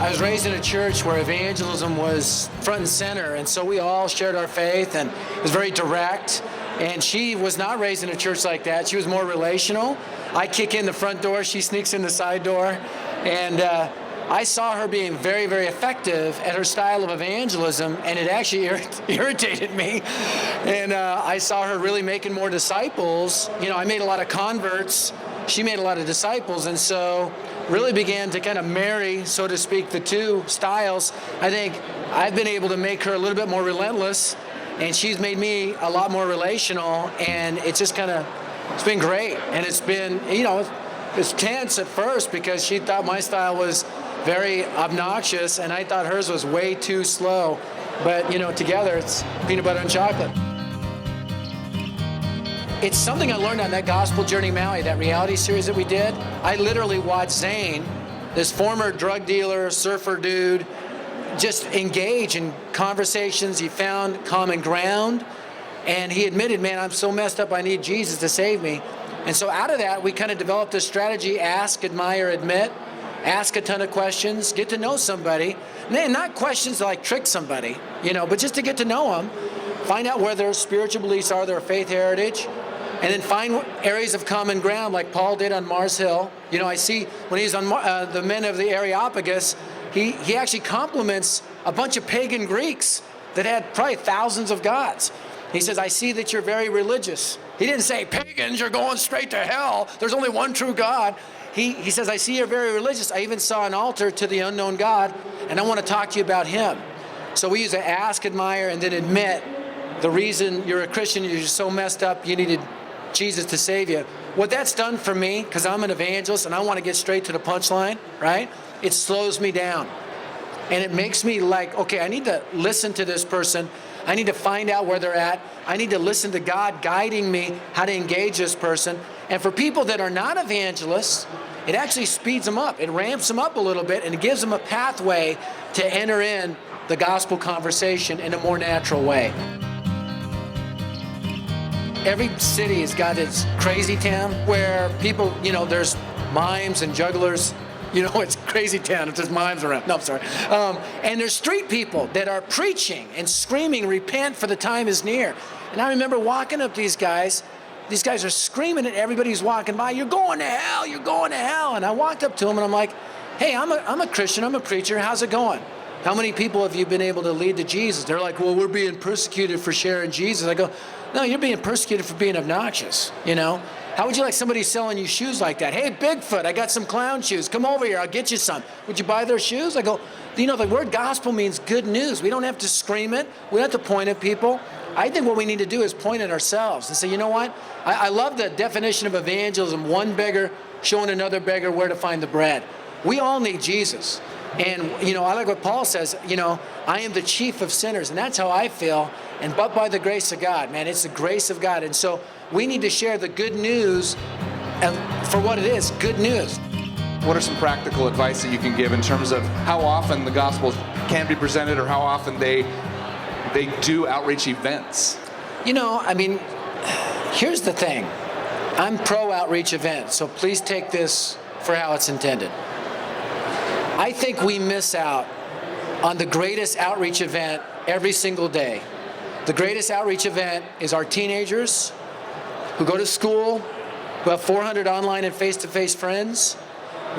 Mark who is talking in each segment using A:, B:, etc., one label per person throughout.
A: I was raised in a church where evangelism was front and center, and so we all shared our faith, and it was very direct. And she was not raised in a church like that. She was more relational. I kick in the front door, she sneaks in the side door. And I saw her being very, very effective at her style of evangelism, and it actually irritated me. And I saw her really making more disciples. You know, I made a lot of converts. She made a lot of disciples, and so really began to kind of marry, so to speak, the two styles. I think I've been able to make her a little bit more relentless, and she's made me a lot more relational, and it's just kind of, it's been great. And it's been, you know, it's tense at first because she thought my style was very obnoxious, and I thought hers was way too slow. But, you know, together it's peanut butter and chocolate. It's something I learned on that Gospel Journey Maui, that reality series that we did. I literally watched Zane, this former drug dealer, surfer dude, just engage in conversations. He found common ground, and he admitted, man, I'm so messed up, I need Jesus to save me. And so out of that, we kind of developed a strategy: ask, admire, admit. Ask a ton of questions, get to know somebody. Man, not questions to like trick somebody, you know, but just to get to know them, find out where their spiritual beliefs are, their faith heritage, and then find areas of common ground like Paul did on Mars Hill. You know, I see when he's on the men of the Areopagus, he actually compliments a bunch of pagan Greeks that had probably thousands of gods. He says, I see that you're very religious. He didn't say, pagans, you're going straight to hell. There's only one true God. He says, I see you're very religious. I even saw an altar to the unknown God, and I want to talk to you about him. So we use to ask, admire, and then admit the reason you're a Christian, you're so messed up, you needed Jesus to save you. What that's done for me, because I'm an evangelist and I want to get straight to the punchline, right? It slows me down. And it makes me like, okay, I need to listen to this person. I need to find out where they're at. I need to listen to God guiding me how to engage this person. And for people that are not evangelists, it actually speeds them up. It ramps them up a little bit, and it gives them a pathway to enter in the gospel conversation in a more natural way. Every city has got its crazy town where people, you know, there's mimes and jugglers. You know, it's crazy town if there's mimes around. No, I'm sorry. And there's street people that are preaching and screaming, repent for the time is near. And I remember walking up to these guys. These guys are screaming at everybody who's walking by, you're going to hell, you're going to hell. And I walked up to them and I'm like, hey, I'm a Christian, I'm a preacher, how's it going? How many people have you been able to lead to Jesus? They're like, well, we're being persecuted for sharing Jesus. I go, no, you're being persecuted for being obnoxious, you know? How would you like somebody selling you shoes like that? Hey, Bigfoot, I got some clown shoes. Come over here, I'll get you some. Would you buy their shoes? I go, you know, the word gospel means good news. We don't have to scream it. We don't have to point at people. I think what we need to do is point at ourselves and say, you know what? I love the definition of evangelism, one beggar showing another beggar where to find the bread. We all need Jesus. And, you know, I like what Paul says, you know, I am the chief of sinners, and that's how I feel. And but by the grace of God, man, it's the grace of God. And so we need to share the good news for what it is, good news.
B: What are some practical advice that you can give in terms of how often the gospel can be presented or how often they do outreach events?
A: You know, I mean, here's the thing. I'm pro outreach events, so please take this for how it's intended. I think we miss out on the greatest outreach event every single day. The greatest outreach event is our teenagers who go to school, who have 400 online and face-to-face friends.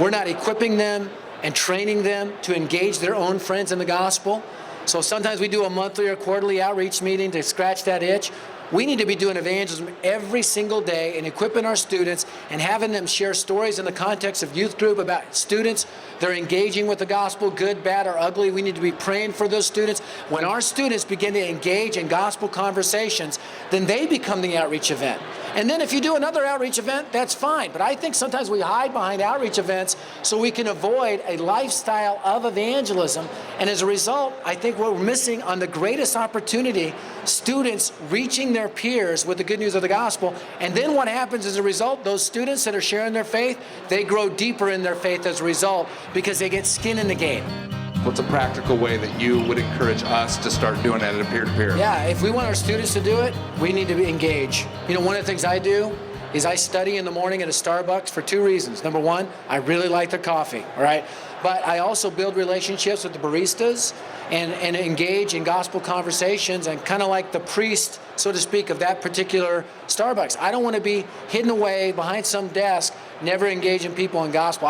A: We're not equipping them and training them to engage their own friends in the gospel. So sometimes we do a monthly or quarterly outreach meeting to scratch that itch. We need to be doing evangelism every single day and equipping our students and having them share stories in the context of youth group about students. They're engaging with the gospel, good, bad, or ugly. We need to be praying for those students. When our students begin to engage in gospel conversations, then they become the outreach event. And then if you do another outreach event, that's fine. But I think sometimes we hide behind outreach events so we can avoid a lifestyle of evangelism. And as a result, I think we're missing on the greatest opportunity, students reaching their peers with the good news of the gospel. And then what happens as a result, those students that are sharing their faith, they grow deeper in their faith as a result because they get skin in the game.
B: What's a practical way that you would encourage us to start doing that at a peer-to-peer?
A: Yeah, if we want our students to do it, we need to engage. You know, one of the things I do is I study in the morning at a Starbucks for 2 reasons. Number one, I really like the coffee, all right? But I also build relationships with the baristas and engage in gospel conversations and kind of like the priest, so to speak, of that particular Starbucks. I don't want to be hidden away behind some desk, never engaging people in gospel.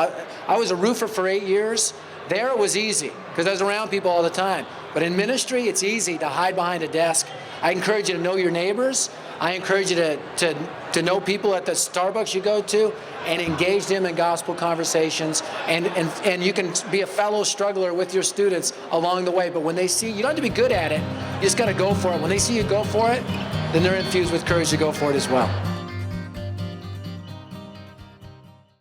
A: I was a roofer for 8 years. There it was easy because I was around people all the time. But in ministry, it's easy to hide behind a desk. I encourage you to know your neighbors. I encourage you to know people at the Starbucks you go to and engage them in gospel conversations. And you can be a fellow struggler with your students along the way. But when they see, you don't have to be good at it. You just got to go for it. When they see you go for it, then they're infused with courage to go for it as well.